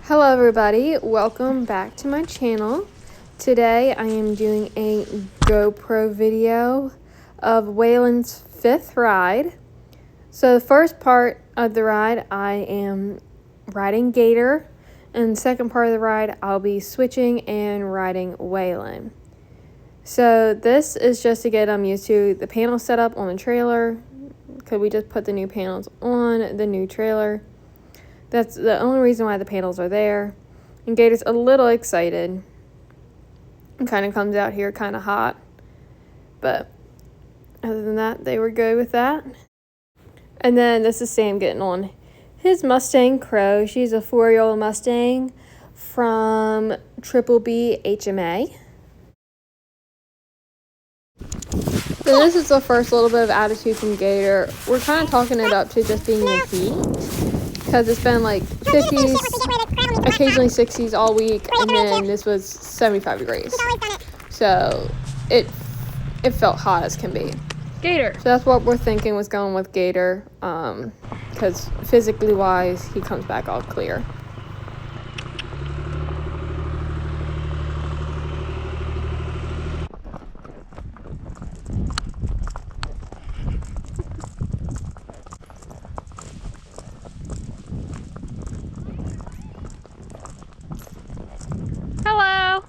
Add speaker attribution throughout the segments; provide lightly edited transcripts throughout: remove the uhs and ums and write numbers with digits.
Speaker 1: Hello everybody, welcome back to my channel. Today I am doing a GoPro video of Waylon's 5th ride. So the first part of the ride I am riding Gator, and the second part of the ride I'll be switching and riding Waylon. So this is just to get them used to the panel setup on the trailer, because we just put the new panels on the new trailer. That's the only reason why the panels are there. And Gator's a little excited. It kind of comes out here kind of hot. But other than that, they were good with that. And then this is Sam getting on his Mustang Crow. She's a 4-year-old Mustang from Triple B HMA. So this is the first little bit of attitude from Gator. We're kind of talking it up to just being the heat, because it's been like 50s, occasionally 60s all week, and then this was 75 degrees. So it felt hot as can be.
Speaker 2: Gator.
Speaker 1: So that's what we're thinking was going with Gator, because physically wise, he comes back all clear.
Speaker 2: Hello.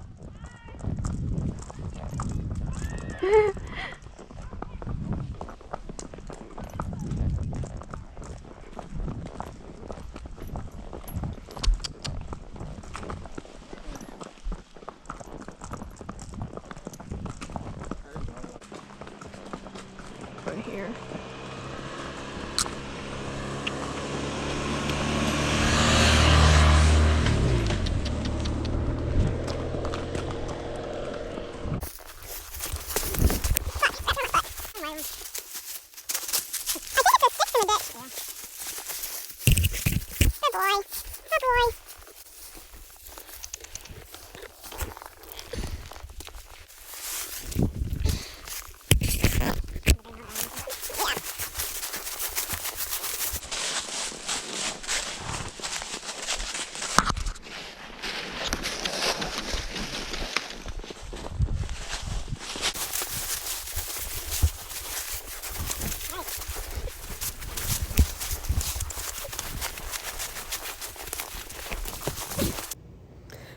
Speaker 1: Right here.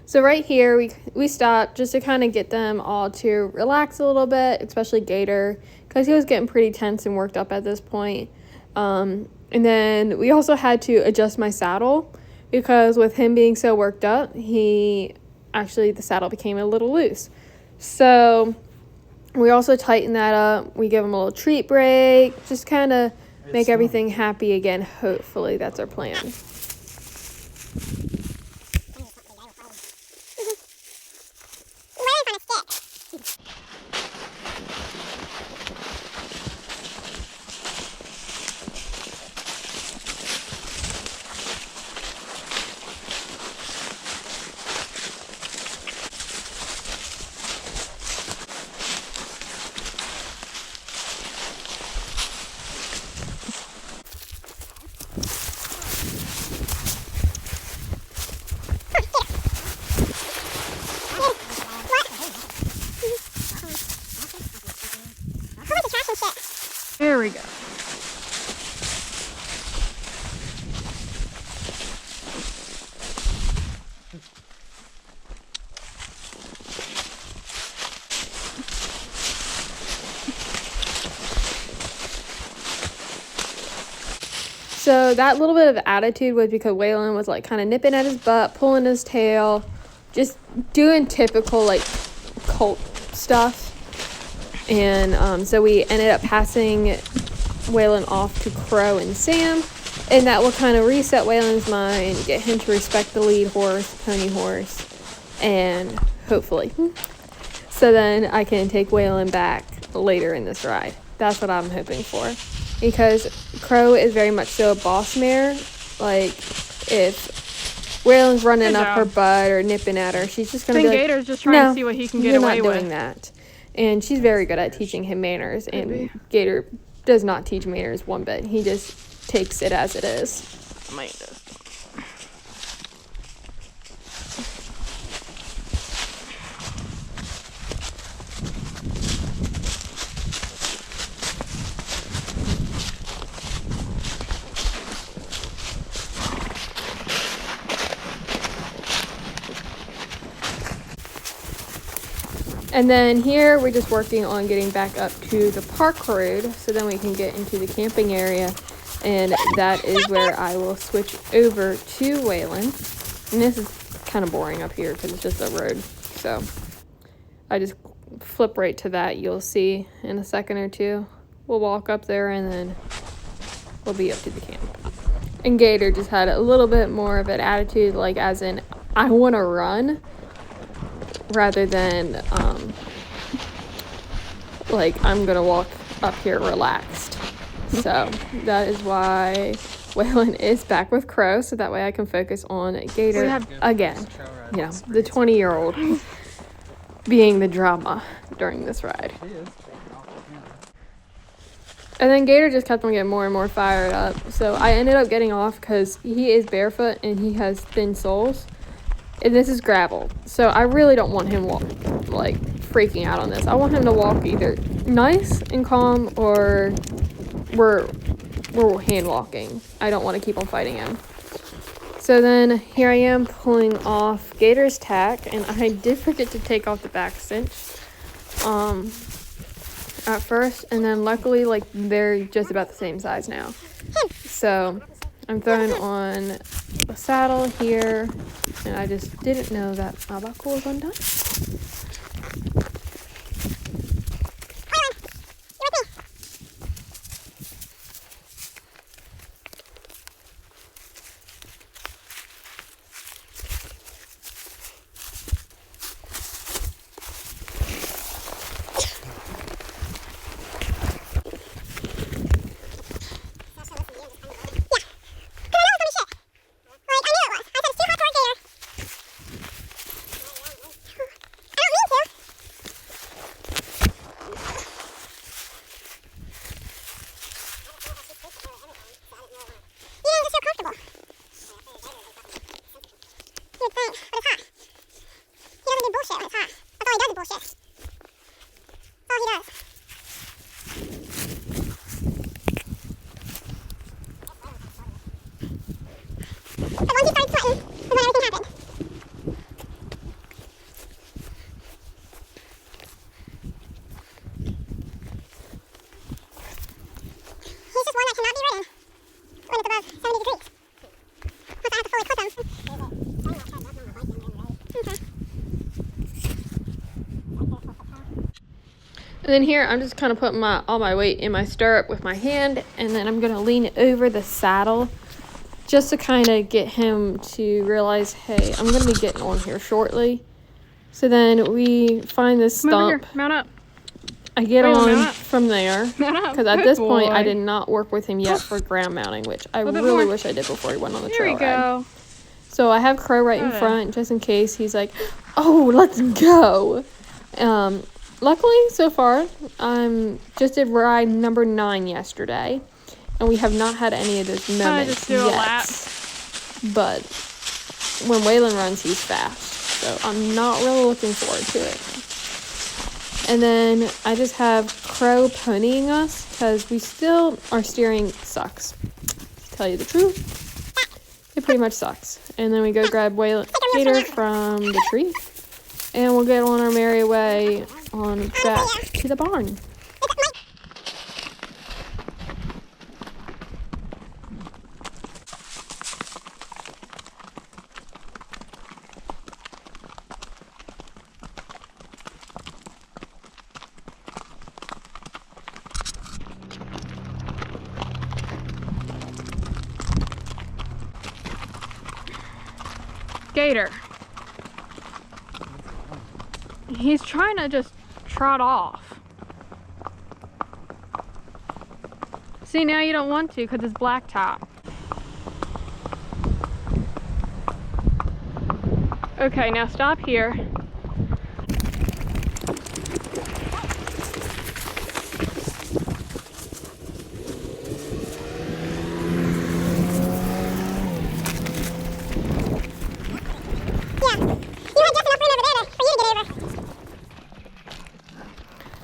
Speaker 1: So right here, we stopped just to kind of get them all to relax a little bit, especially Gator, because he was getting pretty tense and worked up at this point. And then we also had to adjust my saddle, because with him being so worked up, the saddle became a little loose. So we also tightened that up. We give him a little treat break, just kind of make everything happy again. Hopefully that's our plan.
Speaker 2: There we go.
Speaker 1: So that little bit of attitude was because Waylon was like kind of nipping at his butt, pulling his tail, just doing typical like colt stuff. And so we ended up passing Waylon off to Crow and Sam, and that will kind of reset Waylon's mind, get him to respect the lead horse, pony horse, and hopefully. So then I can take Waylon back later in this ride. That's what I'm hoping for. Because Crow is very much so a boss mare. Like, if Waylon's running up her butt or nipping at her, she's just going to be like,
Speaker 2: Gator's just trying to see what he can get away with.
Speaker 1: You're not doing that. And she's very good at teaching him manners, and Gator does not teach manners one bit. He just takes it as it is.
Speaker 2: Might just.
Speaker 1: And then here we're just working on getting back up to the park road so then we can get into the camping area, and that is where I will switch over to Waylon. And this is kind of boring up here because it's just a road, so I just flip right to that. You'll see in a second or two. We'll walk up there and then we'll be up to the camp. And Gator just had a little bit more of an attitude, like as in, I want to run, rather than like I'm gonna walk up here relaxed. So that is why Waylon is back with Crow, so that way I can focus on Gator again. Yeah, the 20-year-old being the drama during this ride. And then Gator just kept on getting more and more fired up. So I ended up getting off because he is barefoot and he has thin soles. And this is gravel. So I really don't want him like freaking out on this. I want him to walk either nice and calm or we're hand walking. I don't want to keep on fighting him. So then here I am pulling off Gator's tack, and I did forget to take off the back cinch at first, and then luckily like they're just about the same size now. So I'm throwing on the saddle here, and I just didn't know that my buckle was undone. And then here, I'm just kind of putting all my weight in my stirrup with my hand, and then I'm going to lean over the saddle just to kind of get him to realize, hey, I'm going to be getting on here shortly. So then we find this stump.
Speaker 2: Mount up.
Speaker 1: I get on from there, because at this point,
Speaker 2: boy.
Speaker 1: I did not work with him yet for ground mounting, which I really wish I did before he went on the trail ride.
Speaker 2: There we go.
Speaker 1: So I have Crow right in front, just in case he's like, oh, let's go. Luckily, so far, just did ride number 9 yesterday, and we have not had any of those moments yet. But when Waylon runs, he's fast, so I'm not really looking forward to it. And then I just have Crow ponying us, because our steering sucks. To tell you the truth, it pretty much sucks. And then we go grab Gator from the tree, and we'll get on our merry way on back to the barn.
Speaker 2: Gator. He's trying to just trot off. See, now you don't want to because it's blacktop. Okay, now stop here.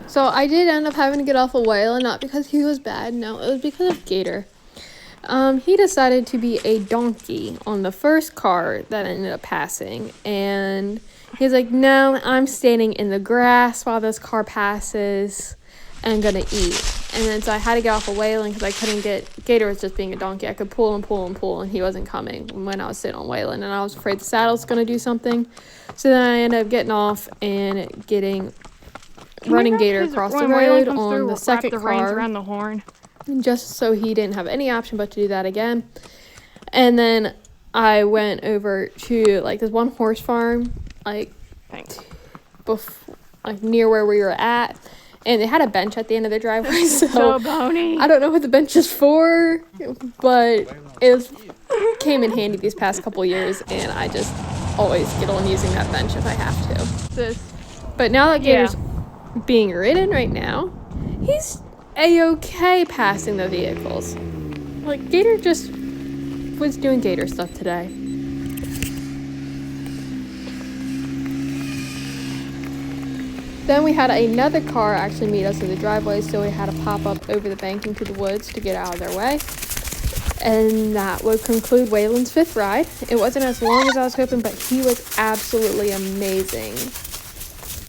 Speaker 1: So I did end up having to get off of Waylon, not because he was bad, no, it was because of Gator. He decided to be a donkey on the first car that ended up passing, and he's like, no, I'm standing in the grass while this car passes and gonna eat. And then so I had to get off of Waylon because I couldn't get, Gator was just being a donkey. I could pull and pull and pull, and he wasn't coming when I was sitting on Waylon, and I was afraid the saddle was gonna do something. So then I ended up getting off and running Gator across the road on the second car,
Speaker 2: around the horn.
Speaker 1: just so he didn't have any option but to do that again. And then I went over to like this one horse farm, like near where we were at, and they had a bench at the end of the driveway. So
Speaker 2: bony.
Speaker 1: I don't know what the bench is for, but came in handy these past couple years, and I just always get on using that bench if I have to. But now that Gator's being ridden right now, he's a-okay passing the vehicles. Like, Gator just was doing Gator stuff today. Then we had another car actually meet us in the driveway, so we had to pop up over the bank into the woods to get out of their way. And that would conclude Waylon's 5th ride. It wasn't as long as I was hoping, but he was absolutely amazing.